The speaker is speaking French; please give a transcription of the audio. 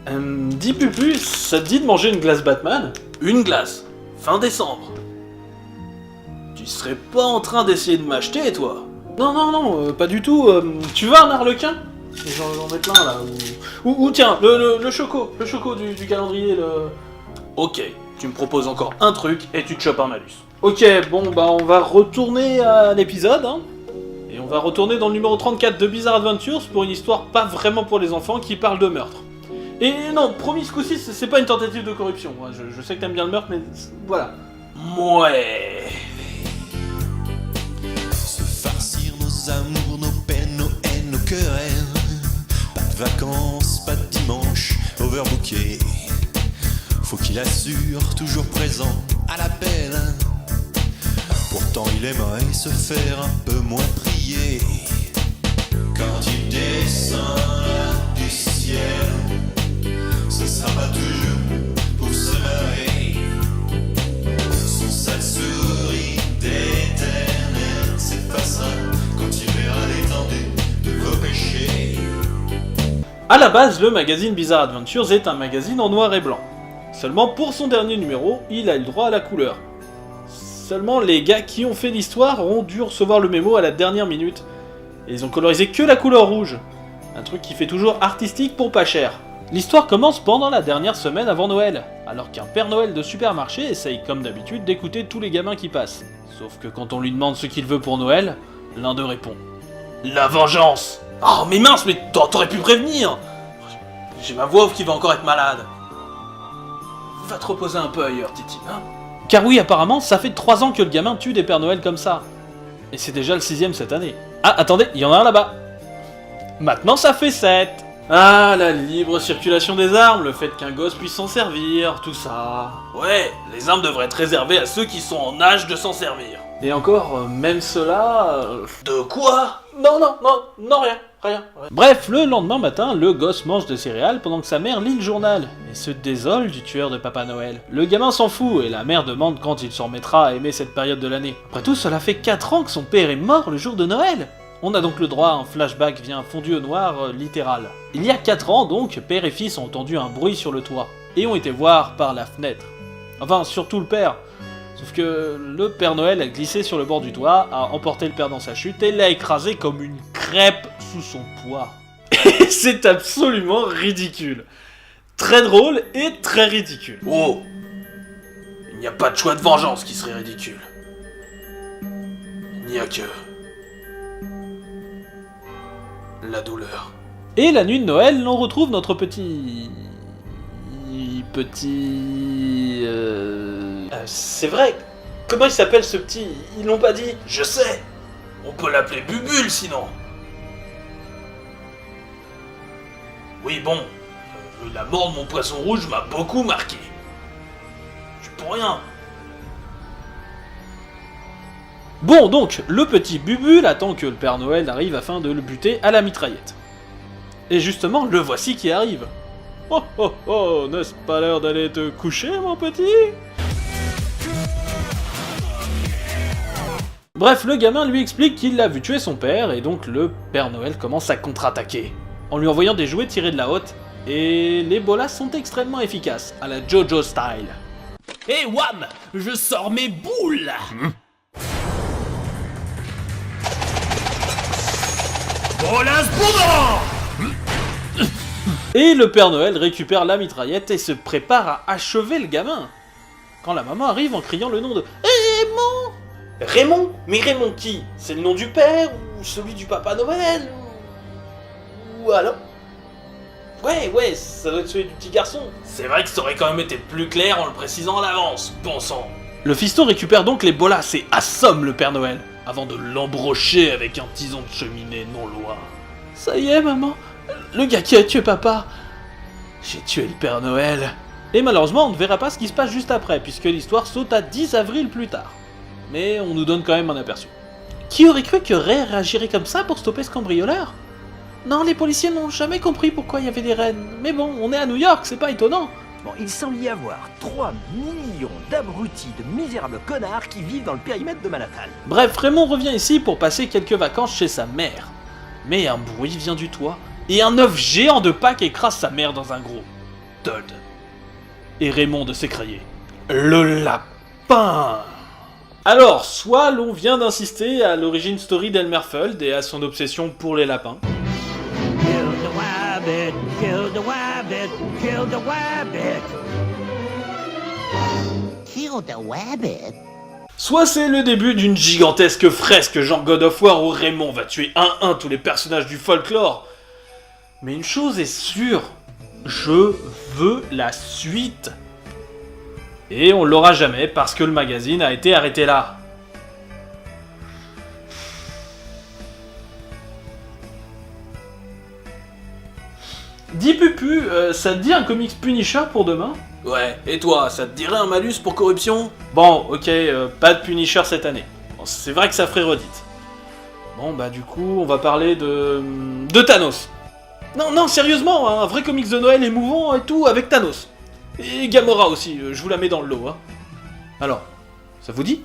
Dis Pupu, ça te dit de manger une glace Batman? Une glace, fin décembre. Tu serais pas en train d'essayer de m'acheter, toi? Non, pas du tout. Tu veux un arlequin? J'en ai plein là. Ou tiens, le choco du calendrier. Ok, tu me proposes encore un truc et tu te chopes un malus. Ok, bon bah on va retourner à l'épisode, hein. Et on va retourner dans le numéro 34 de Bizarre Adventures pour une histoire pas vraiment pour les enfants qui parle de meurtre. Et non, promis, ce coup-ci, c'est pas une tentative de corruption. Je sais que t'aimes bien le meurtre, mais voilà. Ouais. Se farcir nos amours, nos peines, nos haines, nos querelles. Pas de vacances, pas de dimanche, overbooké. Faut qu'il assure, toujours présent à l'appel. Pourtant il aimerait se faire un peu moins prier. Quand il descend du ciel, ce sera pas toujours pour se marrer. Son sale sourire d'éternel s'effacera quand il verra l'étendue de vos péchés. À la base, le magazine Bizarre Adventures est un magazine en noir et blanc. Seulement pour son dernier numéro, il a eu le droit à la couleur. Seulement les gars qui ont fait l'histoire ont dû recevoir le mémo à la dernière minute. Et ils ont colorisé que la couleur rouge. Un truc qui fait toujours artistique pour pas cher. L'histoire commence pendant la dernière semaine avant Noël, alors qu'un Père Noël de supermarché essaye comme d'habitude d'écouter tous les gamins qui passent. Sauf que quand on lui demande ce qu'il veut pour Noël, l'un d'eux répond « La vengeance !» Oh mais mince, mais t'aurais pu prévenir! J'ai ma voix off qui va encore être malade. Va te reposer un peu ailleurs, Titi, hein? Car oui, apparemment, ça fait 3 ans que le gamin tue des Pères Noël comme ça. Et c'est déjà le 6ème cette année. Ah, attendez, il y en a un là-bas. Maintenant, ça fait 7. Ah, la libre circulation des armes, le fait qu'un gosse puisse s'en servir, tout ça. Ouais, les armes devraient être réservées à ceux qui sont en âge de s'en servir. Et encore, même cela... De quoi? Non, rien. Bref, le lendemain matin, le gosse mange des céréales pendant que sa mère lit le journal, et se désole du tueur de Papa Noël. Le gamin s'en fout, et la mère demande quand il s'en remettra à aimer cette période de l'année. Après tout, cela fait 4 ans que son père est mort le jour de Noël. On a donc le droit à un flashback via un fondu au noir littéral. Il y a 4 ans donc, père et fils ont entendu un bruit sur le toit, et ont été voir par la fenêtre. Enfin, surtout le père. Sauf que le Père Noël a glissé sur le bord du toit, a emporté le père dans sa chute et l'a écrasé comme une crêpe sous son poids. Et c'est absolument ridicule. Très drôle et très ridicule. Oh! Il n'y a pas de choix de vengeance qui serait ridicule. Il n'y a que... la douleur. Et la nuit de Noël, l'on retrouve notre petit... c'est vrai. Comment il s'appelle ce petit? Ils l'ont pas dit. Je sais. On peut l'appeler Bubule sinon. Oui bon. La mort de mon poisson rouge m'a beaucoup marqué. Je suis pour rien. Bon donc, le petit Bubule attend que le Père Noël arrive afin de le buter à la mitraillette. Et justement, le voici qui arrive. Oh, n'est-ce pas l'heure d'aller te coucher, mon petit? Bref, le gamin lui explique qu'il l'a vu tuer son père, et donc le Père Noël commence à contre-attaquer, en lui envoyant des jouets tirés de la hotte, et les bolas sont extrêmement efficaces, à la Jojo style. Et wham! Je sors mes boules! Bolas boudin! Et le Père Noël récupère la mitraillette et se prépare à achever le gamin, quand la maman arrive en criant le nom de Raymond. Raymond? Mais Raymond qui? C'est le nom du père ou celui du Papa Noël? Ou alors? Ouais, ça doit être celui du petit garçon. C'est vrai que ça aurait quand même été plus clair en le précisant à l'avance, bon sang. Le fiston récupère donc les bolas et assomme le Père Noël, avant de l'embrocher avec un tison de cheminée non loin. Ça y est, maman, le gars qui a tué papa. J'ai tué le Père Noël. Et malheureusement, on ne verra pas ce qui se passe juste après, puisque l'histoire saute à 10 avril plus tard. Mais on nous donne quand même un aperçu. Qui aurait cru que Ray réagirait comme ça pour stopper ce cambrioleur? Non, les policiers n'ont jamais compris pourquoi il y avait des rennes. Mais bon, on est à New York, c'est pas étonnant. Bon, il semble y avoir 3 millions d'abrutis, de misérables connards qui vivent dans le périmètre de Manhattan. Bref, Raymond revient ici pour passer quelques vacances chez sa mère. Mais un bruit vient du toit, et un œuf géant de Pâques écrase sa mère dans un gros. Todd. Et Raymond s'écriait. Le lapin! Alors, soit l'on vient d'insister à l'origine story d'Elmerfeld et à son obsession pour les lapins. Kill the wabbit, kill the wabbit, kill the wabbit. Kill the wabbit? Soit c'est le début d'une gigantesque fresque genre God of War où Raymond va tuer un à un tous les personnages du folklore. Mais une chose est sûre, je veux la suite. Et on l'aura jamais parce que le magazine a été arrêté là. Dis Pupu, ça te dit un comics Punisher pour demain? Ouais, et toi, ça te dirait un malus pour corruption? Bon, ok, pas de Punisher cette année. Bon, c'est vrai que ça ferait redite. Bon, bah du coup, on va parler de Thanos. Non, sérieusement, hein, un vrai comics de Noël émouvant et tout, avec Thanos. Et Gamora aussi, je vous la mets dans le lot. Hein. Alors, ça vous dit ?